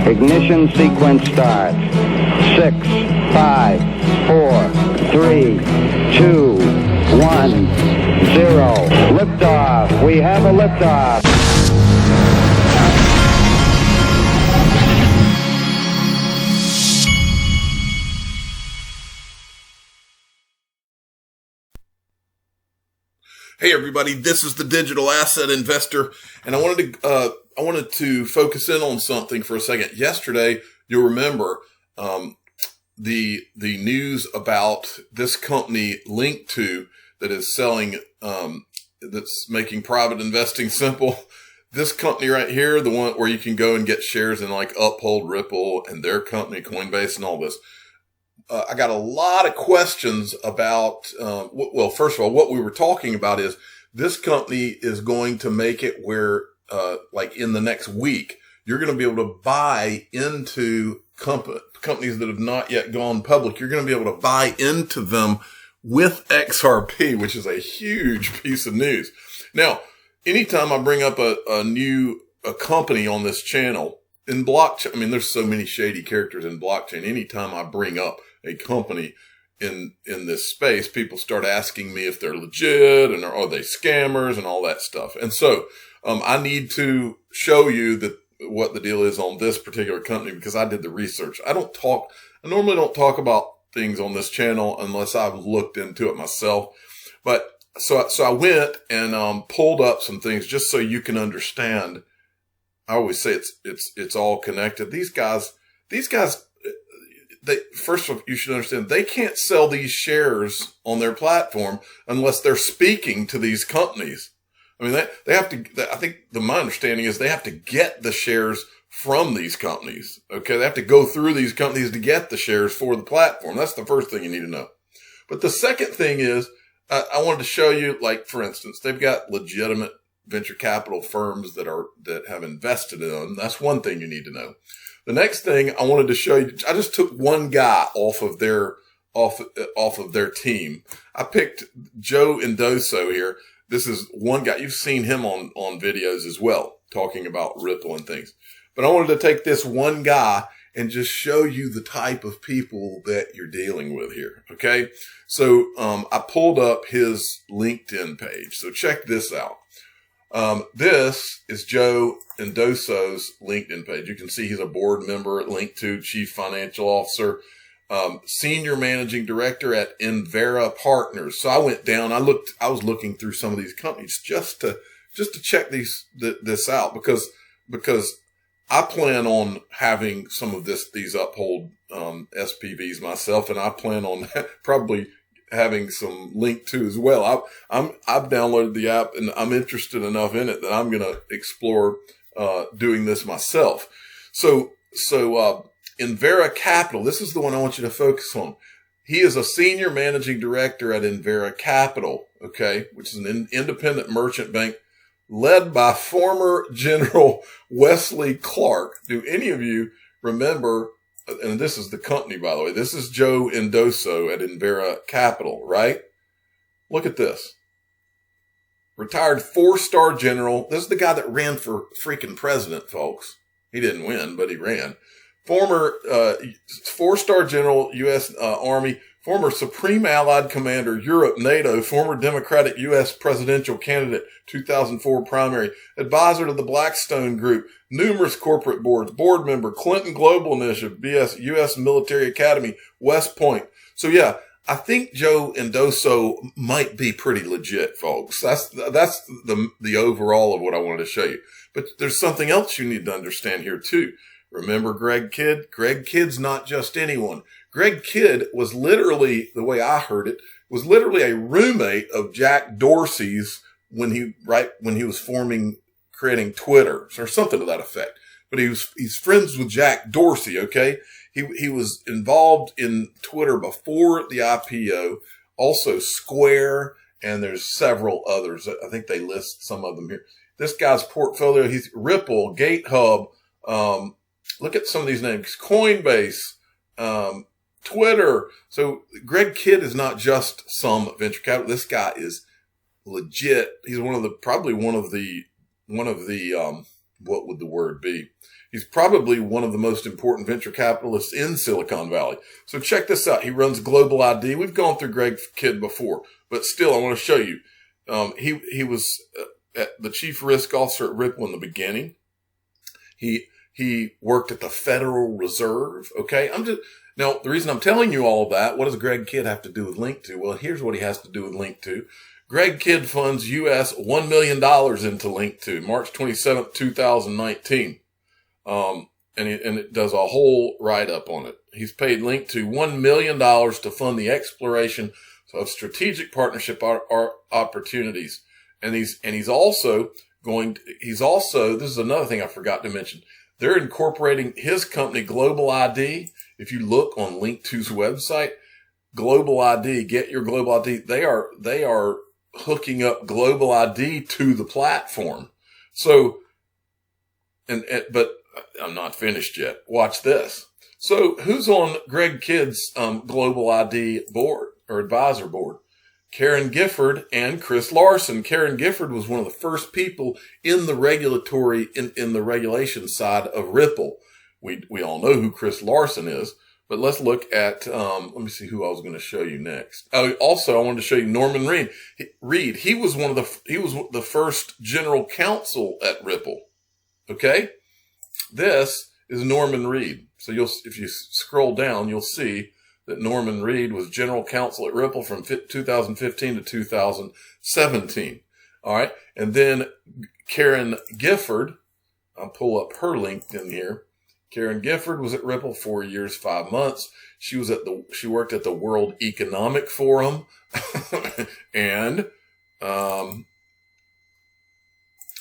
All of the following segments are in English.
Ignition sequence starts. 6, 5, 4, 3, 2, 1, 0. Liftoff. We have a liftoff. Hey everybody, this is the Digital Asset Investor, and I wanted to focus in on something for a second. Yesterday, you'll remember the news about this company linked to that is selling that's making private investing simple. This company right here, the one where you can go and get shares in like Uphold, Ripple, and their company Coinbase and all this. I got a lot of questions about, well, first of all, what we were talking about is this company is going to make it where, like in the next week, you're going to be able to buy into companies that have not yet gone public. You're going to be able to buy into them with XRP, which is a huge piece of news. Now, anytime I bring up a new company on this channel in blockchain, I mean, there's so many shady characters in blockchain. Anytime I bring up a company in this space, people start asking me if they're legit and are they scammers and all that stuff. And so, I need to show you what the deal is on this particular company because I did the research. I normally don't talk about things on this channel unless I've looked into it myself. But so I went and, pulled up some things just so you can understand. I always say it's all connected. These guys, first of all, you should understand they can't sell these shares on their platform unless they're speaking to these companies. I mean, they have to, I think my understanding is they have to get the shares from these companies. Okay. They have to go through these companies to get the shares for the platform. That's the first thing you need to know. But the second thing is, I wanted to show you, like, for instance, they've got legitimate venture capital firms that have invested in them. That's one thing you need to know. The next thing I wanted to show you, I just took one guy off of their team. I picked Joe Indoso here. This is one guy. You've seen him on videos as well, talking about Ripple and things. But I wanted to take this one guy and just show you the type of people that you're dealing with here. Okay. So, I pulled up his LinkedIn page. So check this out. This is Joe Indoso's LinkedIn page. You can see he's a board member, linked to Chief Financial Officer, Senior Managing Director at Envera Partners. So I went down, I was looking through some of these companies just to check this out because I plan on having some of these Uphold, SPVs myself, and I plan on probably having some link to as well. I've downloaded the app and I'm interested enough in it that I'm going to explore, doing this myself. So Envera Capital, this is the one I want you to focus on. He is a senior managing director at Envera Capital, okay, which is an independent merchant bank led by former General Wesley Clark. Do any of you remember? And this is the company, by the way. This is Joe Indoso at Envera Capital, right? Look at this. Retired 4-star general. This is the guy that ran for freaking president, folks. He didn't win, but he ran. Former 4-star general, U.S. Army. Former Supreme Allied Commander, Europe, NATO. Former Democratic U.S. presidential candidate, 2004 primary. Advisor to the Blackstone Group. Numerous corporate boards. Board member, Clinton Global Initiative, U.S. Military Academy, West Point. So yeah, I think Joe Indoso might be pretty legit, folks. That's the overall of what I wanted to show you. But there's something else you need to understand here too. Remember Greg Kidd? Greg Kidd's not just anyone. Greg Kidd was literally, the way I heard it, was literally a roommate of Jack Dorsey's when he was creating Twitter or something to that effect. But he's friends with Jack Dorsey, okay? He was involved in Twitter before the IPO, also Square, and there's several others. I think they list some of them here. This guy's portfolio, he's Ripple, GateHub, look at some of these names, Coinbase, Twitter. So Greg Kidd is not just some venture capital. This guy is legit. He's probably one of the, what would the word be? He's probably one of the most important venture capitalists in Silicon Valley. So check this out. He runs Global ID. We've gone through Greg Kidd before, but still, I want to show you. He was the chief risk officer at Ripple in the beginning. He worked at the Federal Reserve. Okay, now the reason I'm telling you all of that. What does Greg Kidd have to do with Link2? Well, here's what he has to do with Link2. Greg Kidd funds US $1 million into Link2, March 27th, 2019. And it does a whole write-up on it. He's paid Link2 $1 million to fund the exploration of strategic partnership opportunities. And he's also, this is another thing I forgot to mention. They're incorporating his company, Global ID. If you look on Link2's website, Global ID, get your Global ID. They are hooking up Global ID to the platform. So, but I'm not finished yet. Watch this. So who's on Greg Kidd's Global ID board or advisor board? Karen Gifford and Chris Larson. Karen Gifford was one of the first people in the regulatory, in the regulation side of Ripple. We all know who Chris Larson is, but let's look at, let me see who I was going to show you next. Oh, also I wanted to show you Norman Reed. He was the first general counsel at Ripple. Okay. This is Norman Reed. So if you scroll down, you'll see that Norman Reed was general counsel at Ripple from 2015 to 2017. All right. And then Karen Gifford, I'll pull up her LinkedIn here. Karen Gifford was at Ripple 4 years, 5 months. She worked at the World Economic Forum and,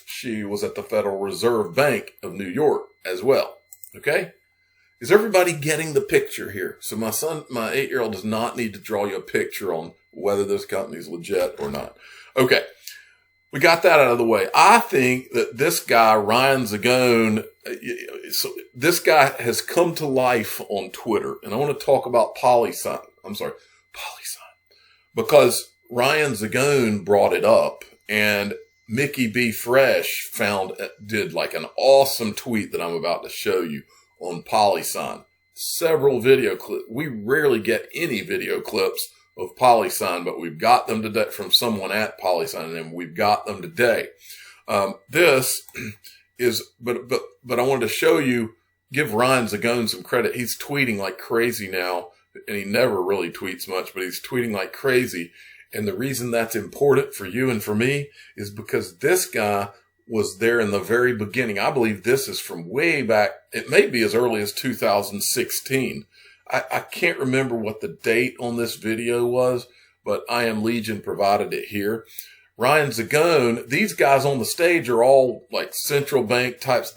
she was at the Federal Reserve Bank of New York as well. Okay. Is everybody getting the picture here? So my 8-year-old does not need to draw you a picture on whether this company is legit or not. Okay. We got that out of the way. I think that this guy, Ryan Zagone, this guy has come to life on Twitter. And I want to talk about Polysign. Because Ryan Zagone brought it up and Mickey B. Fresh did like an awesome tweet that I'm about to show you on Polysign. Several video clips. We rarely get any video clips of Polysign, but we've got them today from someone at Polysign, and we've got them today. This is, but I wanted to show you, give Ryan Zagone some credit. He's tweeting like crazy now, and he never really tweets much, but he's tweeting like crazy. And the reason that's important for you and for me is because this guy was there in the very beginning. I believe this is from way back. It may be as early as 2016. I can't remember what the date on this video was, but I Am Legion provided it here. Ryan Zagone, these guys on the stage are all like central bank types.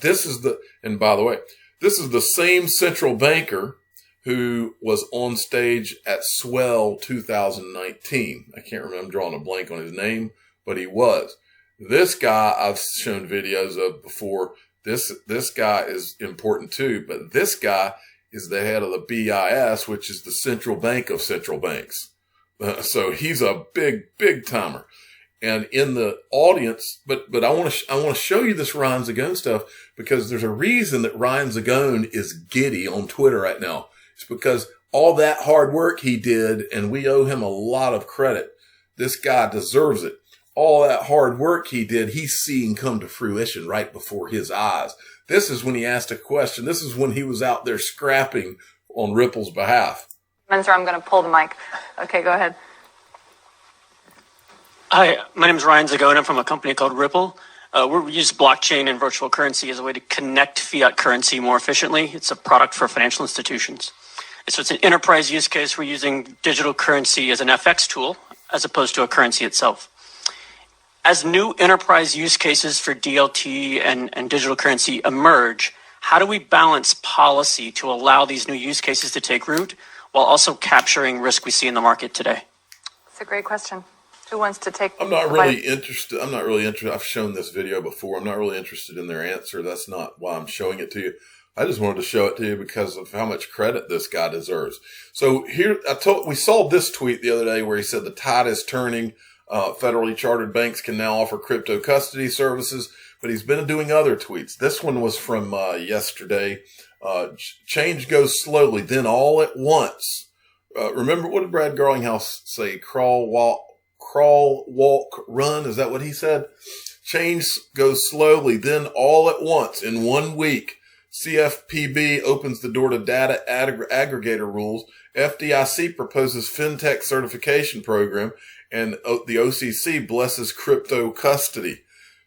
And by the way, this is the same central banker who was on stage at Swell 2019. I can't remember, I'm drawing a blank on his name, but he was. This guy I've shown videos of before. This guy is important too, but this guy is the head of the BIS, which is the central bank of central banks. So he's a big timer. And in the audience, but I want to show you this Ryan Zagone stuff because there's a reason that Ryan Zagone is giddy on Twitter right now. It's because all that hard work he did, and we owe him a lot of credit. This guy deserves it. All that hard work he did, he's seeing come to fruition right before his eyes. This is when he asked a question. This is when he was out there scrapping on Ripple's behalf. Spencer, I'm going to pull the mic. Okay, go ahead. Hi, my name is Ryan Zagone. I'm from a company called Ripple. We use blockchain and virtual currency as a way to connect fiat currency more efficiently. It's a product for financial institutions. So it's an enterprise use case. We're using digital currency as an FX tool as opposed to a currency itself. As new enterprise use cases for DLT and digital currency emerge, how do we balance policy to allow these new use cases to take root while also capturing risk we see in the market today? It's a great question. Who wants to take? I'm not really interested. I've shown this video before. I'm not really interested in their answer. That's not why I'm showing it to you. I just wanted to show it to you because of how much credit this guy deserves. So here, we saw this tweet the other day where he said the tide is turning. Federally chartered banks can now offer crypto custody services. but he's been doing other tweets. This one was from yesterday. Change goes slowly, then all at once. Remember, what did Brad Garlinghouse say? Crawl, walk, run. Is that what he said? Change goes slowly, then all at once in 1 week. CFPB opens the door to data aggregator rules. FDIC proposes fintech certification program, and the OCC blesses crypto custody.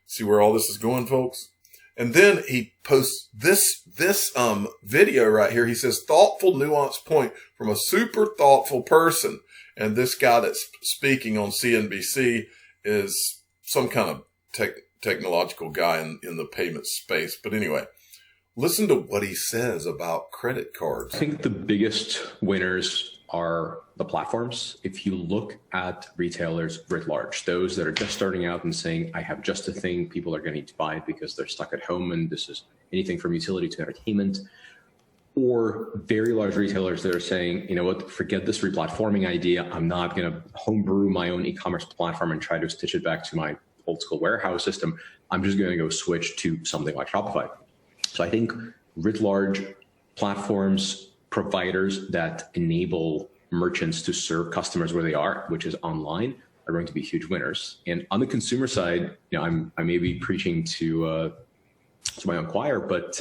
See where all this is going, folks? And then he posts this video right here. He says, thoughtful, nuanced point from a super thoughtful person. And this guy that's speaking on CNBC is some kind of technological guy in the payment space. But anyway, listen to what he says about credit cards. I think the biggest winners are the platforms. If you look at retailers writ large, those that are just starting out and saying, I have just a thing, people are going to need to buy it because they're stuck at home, and this is anything from utility to entertainment, or very large retailers that are saying, you know what, forget this replatforming idea. I'm not going to homebrew my own e-commerce platform and try to stitch it back to my old school warehouse system. I'm just going to go switch to something like Shopify. So I think writ large platforms, providers that enable merchants to serve customers where they are, which is online, are going to be huge winners. And on the consumer side, you know, I may be preaching to my own choir, but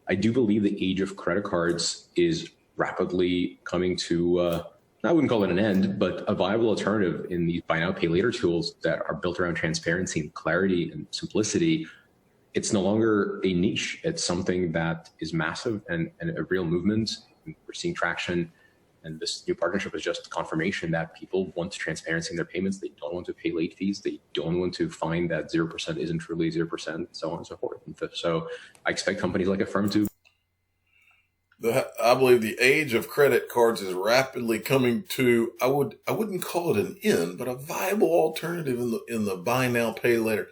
I do believe the age of credit cards is rapidly coming to, I wouldn't call it an end, but a viable alternative in these buy now, pay later tools that are built around transparency and clarity and simplicity. It's no longer a niche. It's something that is massive and a real movement. We're seeing traction, and this new partnership is just confirmation that people want transparency in their payments. They don't want to pay late fees. They don't want to find that 0% isn't truly 0%, and so on and so forth. And so I expect companies like Affirm to. I believe the age of credit cards is rapidly coming to, I wouldn't call it an end, but a viable alternative in the buy now, pay later.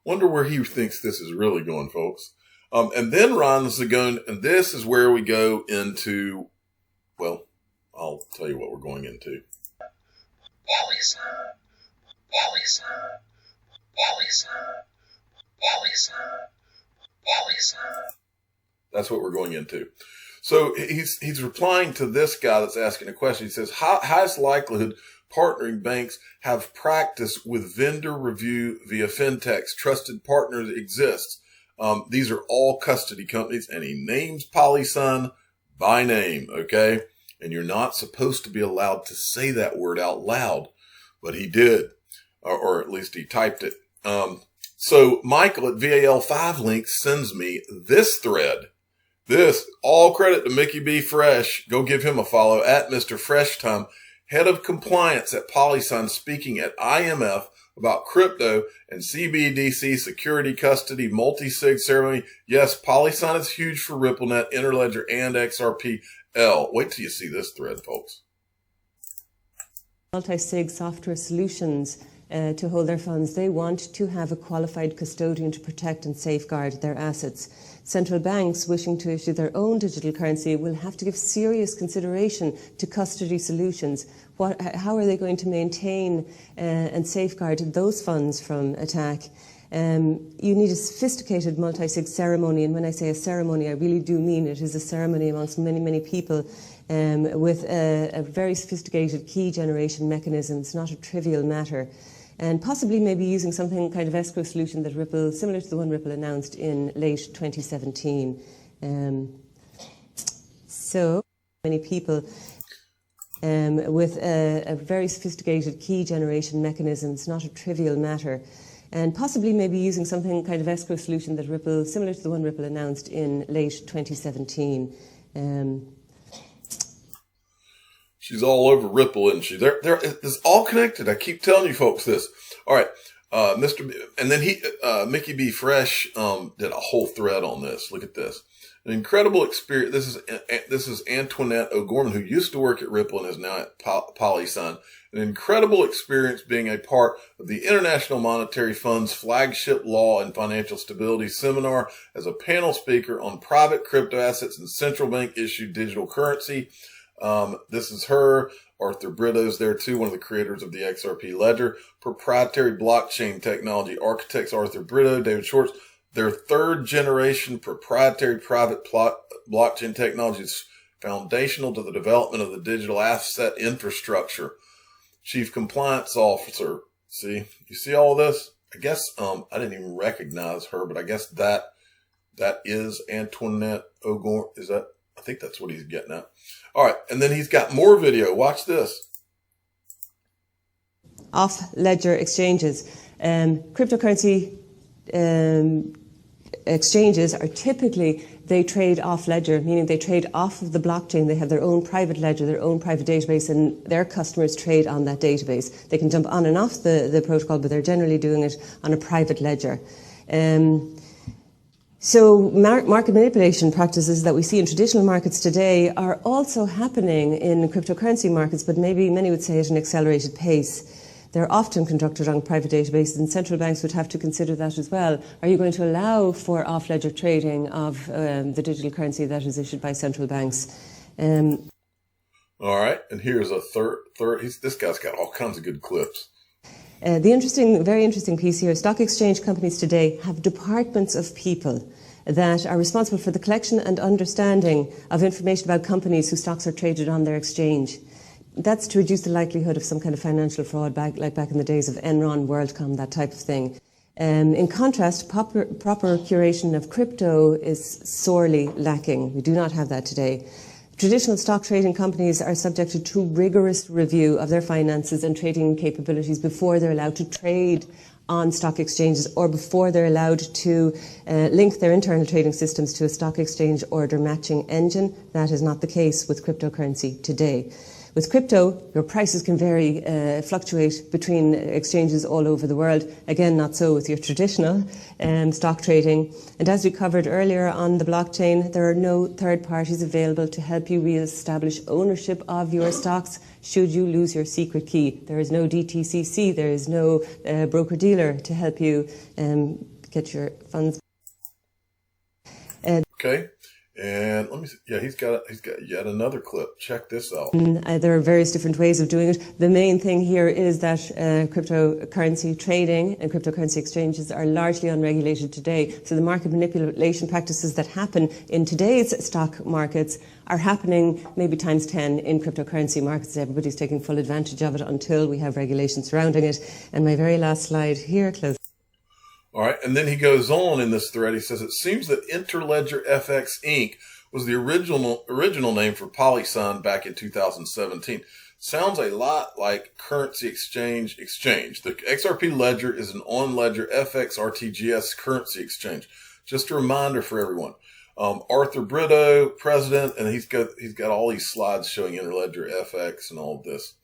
Wonder where he thinks this is really going, folks. And then Ron Zagon, and this is where we go into, well, I'll tell you what we're going into. Polysign. That's what we're going into. So he's replying to this guy that's asking a question. He says, highest likelihood partnering banks have practice with vendor review via fintechs. Trusted partners exists. These are all custody companies, and he names Polysign by name, okay? And you're not supposed to be allowed to say that word out loud, but he did, or at least he typed it. So Michael at VAL5 Links sends me this thread. This, all credit to Mickey B. Fresh. Go give him a follow at Mr. Fresh Time, head of compliance at Polysign, speaking at IMF about crypto and CBDC security custody multi-sig ceremony. Yes, Polysign is huge for RippleNet, Interledger, and XRP-L. Wait till you see this thread, folks. Multi-sig software solutions to hold their funds. They want to have a qualified custodian to protect and safeguard their assets. Central banks wishing to issue their own digital currency will have to give serious consideration to custody solutions. How are they going to maintain and safeguard those funds from attack? You need a sophisticated multi-sig ceremony, and when I say a ceremony, I really do mean it is a ceremony amongst many, many people with a very sophisticated key generation mechanism. It's not a trivial matter. And possibly maybe using something kind of escrow solution that Ripple, similar to the one Ripple announced in late 2017. So many people with a very sophisticated key generation mechanism. It's not a trivial matter. And possibly maybe using something kind of escrow solution that Ripple, similar to the one Ripple announced in late 2017. She's all over Ripple, isn't she? It's all connected. I keep telling you folks this. All right. And then Mickey B. Fresh, did a whole thread on this. Look at this. An incredible experience. This is Antoinette O'Gorman, who used to work at Ripple and is now at Polysign. An incredible experience being a part of the International Monetary Fund's flagship law and financial stability seminar as a panel speaker on private crypto assets and central bank issued digital currency. This is her. Arthur Brito's there too, one of the creators of the XRP ledger. Proprietary blockchain technology architects Arthur Brito, David Schwartz, Their third generation proprietary private blockchain technology is foundational to the development of the digital asset infrastructure. Chief Compliance Officer. See, you see all this? I guess, I didn't even recognize her, but I guess that is Antoinette Ogorn. Is that? I think that's what he's getting at. All right. And then he's got more video. Watch this. Off ledger exchanges. Cryptocurrency exchanges are typically, they trade off ledger, meaning they trade off of the blockchain. They have their own private ledger, their own private database, and their customers trade on that database. They can jump on and off the protocol, but they're generally doing it on a private ledger. So market manipulation practices that we see in traditional markets today are also happening in cryptocurrency markets, but maybe many would say at an accelerated pace. They're often conducted on private databases, and central banks would have to consider that as well. Are you going to allow for off-ledger trading of the digital currency that is issued by central banks? All right, and here's a third. This guy's got all kinds of good clips. The very interesting piece here, stock exchange companies today have departments of people that are responsible for the collection and understanding of information about companies whose stocks are traded on their exchange. That's to reduce the likelihood of some kind of financial fraud, back in the days of Enron, WorldCom, that type of thing. In contrast, proper curation of crypto is sorely lacking. We do not have that today. Traditional stock trading companies are subjected to rigorous review of their finances and trading capabilities before they're allowed to trade on stock exchanges or before they're allowed to link their internal trading systems to a stock exchange order matching engine. That is not the case with cryptocurrency today. With crypto, your prices can vary, fluctuate between exchanges all over the world. Again, not so with your traditional stock trading. And as we covered earlier on the blockchain, there are no third parties available to help you re-establish ownership of your stocks should you lose your secret key. There is no DTCC, there is no broker-dealer to help you get your funds. Okay. And let me see. Yeah, he's got yet another clip. Check this out. There are various different ways of doing it. The main thing here is that cryptocurrency trading and cryptocurrency exchanges are largely unregulated today. So the market manipulation practices that happen in today's stock markets are happening maybe times 10 in cryptocurrency markets. Everybody's taking full advantage of it until we have regulation surrounding it. And my very last slide here, close. All right, and then he goes on in this thread. He says, it seems that Interledger FX Inc. was the original name for Polysign back in 2017. Sounds a lot like Currency Exchange. The XRP Ledger is an on-ledger FX RTGS currency exchange. Just a reminder for everyone. Arthur Brito, president, and he's got all these slides showing Interledger FX and all of this.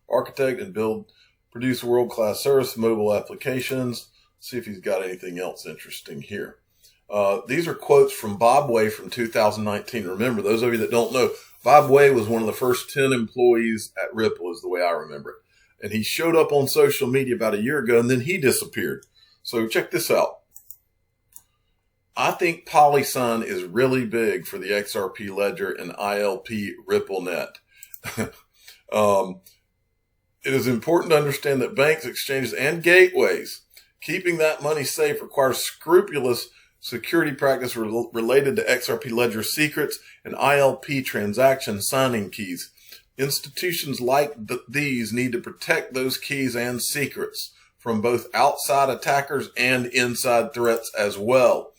Architect and produce world-class service, mobile applications. See if he's got anything else interesting here. These are quotes from Bob Way from 2019. Remember, those of you that don't know, Bob Way was one of the first 10 employees at Ripple, is the way I remember it. And he showed up on social media about a year ago, and then he disappeared. So check this out. I think Polysign is really big for the XRP Ledger and ILP RippleNet. It is important to understand that banks, exchanges, and gateways, keeping that money safe requires scrupulous security practice related to XRP Ledger secrets and ILP transaction signing keys. Institutions like these need to protect those keys and secrets from both outside attackers and inside threats as well.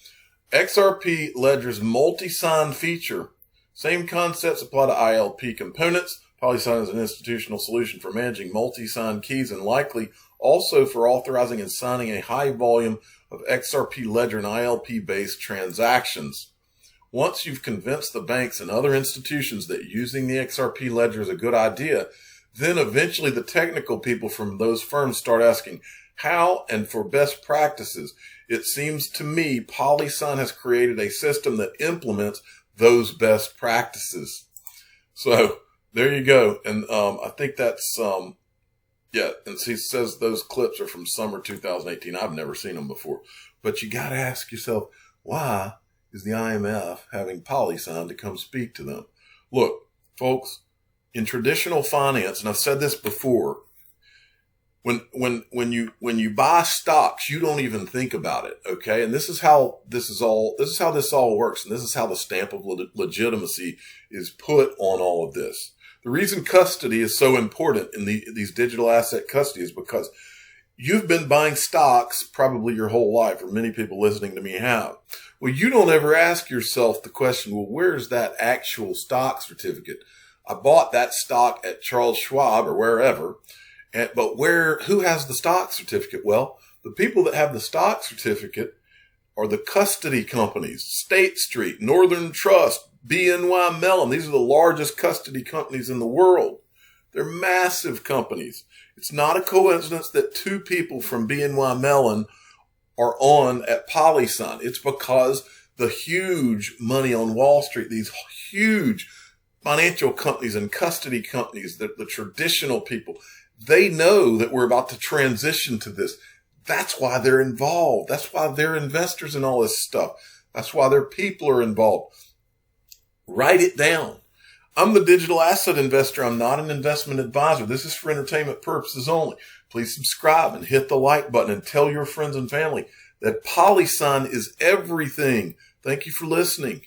XRP Ledger's multi-sign feature, same concepts apply to ILP components. Polysign is an institutional solution for managing multi-sign keys and likely also for authorizing and signing a high volume of XRP Ledger and ILP-based transactions. Once you've convinced the banks and other institutions that using the XRP Ledger is a good idea, then eventually the technical people from those firms start asking how and for best practices. It seems to me Polysign has created a system that implements those best practices. So there you go. And I think that's, and he says those clips are from summer 2018. I've never seen them before. But you got to ask yourself, why is the IMF having Polysign to come speak to them? Look, folks, in traditional finance, and I've said this before, When you buy stocks, you don't even think about it. Okay. And this is how this all works. And this is how the stamp of legitimacy is put on all of this. The reason custody is so important in these digital asset custody is because you've been buying stocks probably your whole life, or many people listening to me have. Well, you don't ever ask yourself the question, well, where's that actual stock certificate? I bought that stock at Charles Schwab or wherever. But who has the stock certificate? Well, the people that have the stock certificate are the custody companies, State Street, Northern Trust, BNY Mellon. These are the largest custody companies in the world. They're massive companies. It's not a coincidence that two people from BNY Mellon are on at Polysign. It's because the huge money on Wall Street, these huge financial companies and custody companies, the traditional people, they know that we're about to transition to this. That's why they're involved. That's why they're investors in all this stuff. That's why their people are involved. Write it down. I'm the digital asset investor. I'm not an investment advisor. This is for entertainment purposes only. Please subscribe and hit the like button and tell your friends and family that Polysign is everything. Thank you for listening.